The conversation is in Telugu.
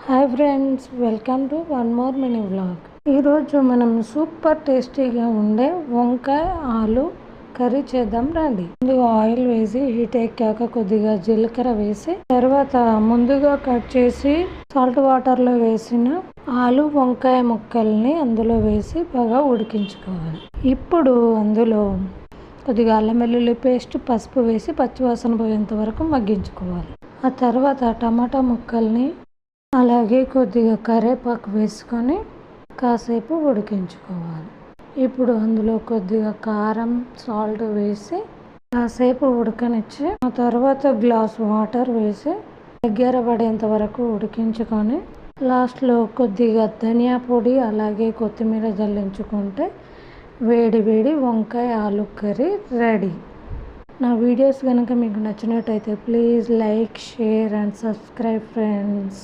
Hi friends, welcome to one more mini vlog. ఈరోజు మనం సూపర్ టేస్టీగా ఉండే వంకాయ ఆలు కర్రీ చేద్దాం రండి. ముందుగా ఆయిల్ వేసి హీట్ ఎక్కాక కొద్దిగా జీలకర్ర వేసి తర్వాత ముందుగా కట్ చేసి సాల్ట్ వాటర్లో వేసిన ఆలు వంకాయ ముక్కల్ని అందులో వేసి బాగా ఉడికించుకోవాలి. ఇప్పుడు అందులో కొద్దిగా అల్లం వెల్లుల్లి పేస్ట్, పసుపు వేసి పచ్చివాసన పోయేంత వరకు మగ్గించుకోవాలి. ఆ తర్వాత టమాటా ముక్కల్ని అలాగే కొద్దిగా కరివేపాకు వేసుకొని కాసేపు ఉడికించుకోవాలి. ఇప్పుడు అందులో కొద్దిగా కారం, సాల్ట్ వేసి కాసేపు ఉడకనిచ్చి ఆ తర్వాత గ్లాస్ వాటర్ వేసి దగ్గర పడేంత వరకు ఉడికించుకొని లాస్ట్లో కొద్దిగా ధనియా పొడి అలాగే కొత్తిమీర జల్లించుకుంటే వేడి వేడి వంకాయ ఆలు కర్రీ రెడీ. నా వీడియోస్ కనుక మీకు నచ్చినట్టయితే please like, share and subscribe friends.